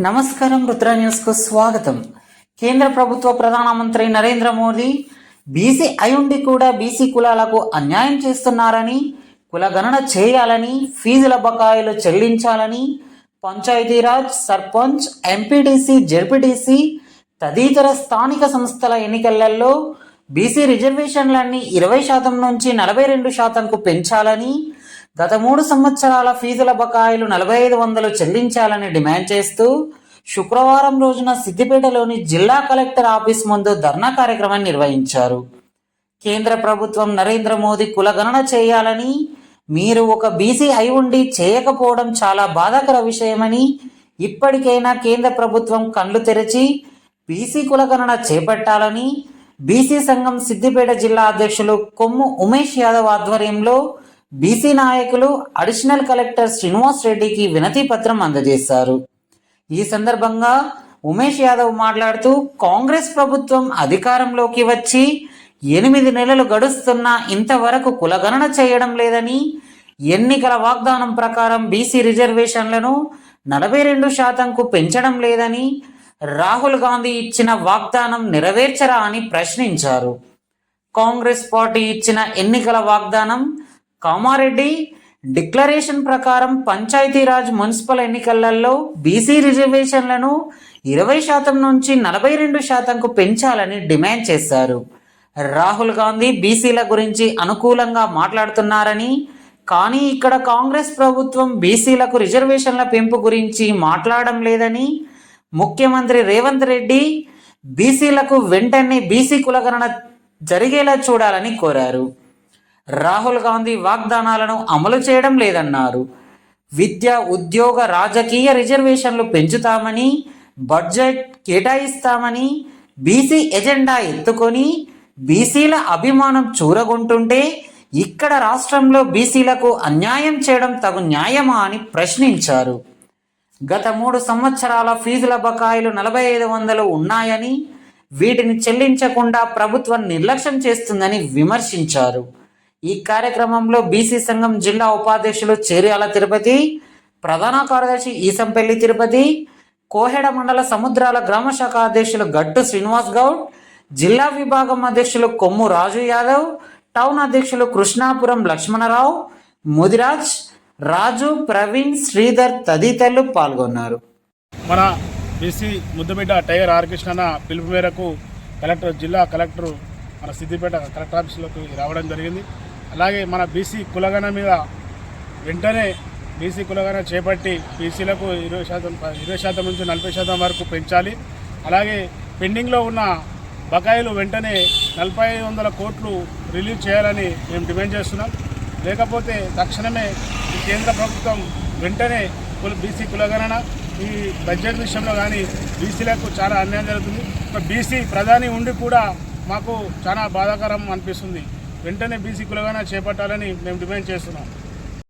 నమస్కారం. రుద్ర న్యూస్కు స్వాగతం. కేంద్ర ప్రభుత్వ ప్రధానమంత్రి నరేంద్ర మోదీ బీసీ అయుండి కూడా బీసీ కులాలకు అన్యాయం చేస్తున్నారని, కులగణన చేయాలని, ఫీజుల బకాయిలు చెల్లించాలని పంచాయతీరాజ్, సర్పంచ్, ఎంపీటీసీ, జెడ్పీటీసీ తదితర స్థానిక సంస్థల ఎన్నికలలో బీసీ రిజర్వేషన్లన్నీ 20% నుంచి 42%కు పెంచాలని, గత 3 సంవత్సరాల ఫీజుల బకాయిలు 4500 చెల్లించాలని డిమాండ్ చేస్తూ శుక్రవారం రోజున సిద్దిపేటలోని జిల్లా కలెక్టర్ ఆఫీస్ ముందు ధర్నా కార్యక్రమాన్ని నిర్వహించారు. కేంద్ర ప్రభుత్వం నరేంద్ర మోదీ కులగణన చేయాలని, మీరు ఒక బీసీ అయి ఉండి చేయకపోవడం చాలా బాధాకర విషయమని, ఇప్పటికైనా కేంద్ర ప్రభుత్వం కళ్ళు తెరిచి బీసీ కులగణన చేపట్టాలని బీసీ సంఘం సిద్దిపేట జిల్లా అధ్యక్షులు కొమ్ము ఉమేష్ యాదవ్ ఆధ్వర్యంలో బీసీ నాయకులు అడిషనల్ కలెక్టర్ శ్రీనివాస్ రెడ్డికి వినతి పత్రం అందజేశారు. ఈ సందర్భంగా ఉమేష్ యాదవ్ మాట్లాడుతూ, కాంగ్రెస్ ప్రభుత్వం అధికారంలోకి వచ్చి 8 నెలలు గడుస్తున్నా ఇంతవరకు కులగణన చేయడం లేదని, ఎన్నికల వాగ్దానం ప్రకారం బీసీ రిజర్వేషన్లను 42%కు పెంచడం లేదని, రాహుల్ గాంధీ ఇచ్చిన వాగ్దానం నెరవేర్చరా అని ప్రశ్నించారు. కాంగ్రెస్ పార్టీ ఇచ్చిన ఎన్నికల వాగ్దానం కామారెడ్డి డిక్లరేషన్ ప్రకారం పంచాయతీరాజ్, మున్సిపల్ ఎన్నికలలో బీసీ రిజర్వేషన్లను 20% నుంచి 42%కు పెంచాలని డిమాండ్ చేశారు. రాహుల్ గాంధీ బీసీల గురించి అనుకూలంగా మాట్లాడుతున్నారని, కానీ ఇక్కడ కాంగ్రెస్ ప్రభుత్వం బీసీలకు రిజర్వేషన్ల పెంపు గురించి మాట్లాడడం లేదని, ముఖ్యమంత్రి రేవంత్ రెడ్డి బీసీలకు వెంటనే బీసీ కులగణన జరిగేలా చూడాలని కోరారు. రాహుల్ గాంధీ వాగ్దానాలను అమలు చేయడం లేదన్నారు. విద్య, ఉద్యోగ, రాజకీయ రిజర్వేషన్లు పెంచుతామని, బడ్జెట్ కేటాయిస్తామని బీసీ ఎజెండా ఎత్తుకొని బీసీల అభిమానం చూరగొంటుంటే ఇక్కడ రాష్ట్రంలో బీసీలకు అన్యాయం చేయడం తగు న్యాయమా అని ప్రశ్నించారు. గత 3 సంవత్సరాల ఫీజుల బకాయిలు 4500 ఉన్నాయని, వీటిని చెల్లించకుండా ప్రభుత్వం నిర్లక్ష్యం చేస్తుందని విమర్శించారు. ఈ కార్యక్రమంలో బీసీ సంఘం జిల్లా ఉపాధ్యక్షులు చేర్యాల తిరుపతి, ప్రధాన కార్యదర్శి ఈసంపల్లి తిరుపతి, కోహెడ మండల సముద్రాల గ్రామ శాఖ అధ్యక్షులు గట్టు శ్రీనివాస్ గౌడ్, జిల్లా విభాగం అధ్యక్షులు కొమ్ము రాజు యాదవ్, టౌన్ అధ్యక్షులు కృష్ణాపురం లక్ష్మణరావు, ముదిరాజ్, రాజు, ప్రవీణ్, శ్రీధర్ తదితరులు పాల్గొన్నారు. మన బీసీ ముద్దుబిడ్డ టైగర్ ఆర్ కృష్ణ పిలుపు మేరకు జిల్లా కలెక్టర్ మన సిద్దిపేట కలెక్టర్ ఆఫీసులోకి రావడం జరిగింది. అలాగే మన బీసీ కులగణన మీద వెంటనే బీసీ కులగణన చేపట్టి బీసీలకు 20% నుంచి 40% వరకు పెంచాలి. అలాగే పెండింగ్లో ఉన్న బకాయిలు వెంటనే 4500 కోట్లు రిలీజ్ చేయాలని మేము డిమాండ్ చేస్తున్నాం. లేకపోతే తక్షణమే ఈ కేంద్ర ప్రభుత్వం వెంటనే బీసీ కులగణన, ఈ బడ్జెట్ విషయంలో కానీ బీసీలకు చాలా అన్యాయం జరుగుతుంది. ఒక బీసీ ప్రధాని ఉండి కూడా మాకు చాలా బాధాకరం అనిపిస్తుంది. వెంటనే బీసీ కులగణన చేపట్టాలని మేము డిమాండ్ చేస్తున్నాం.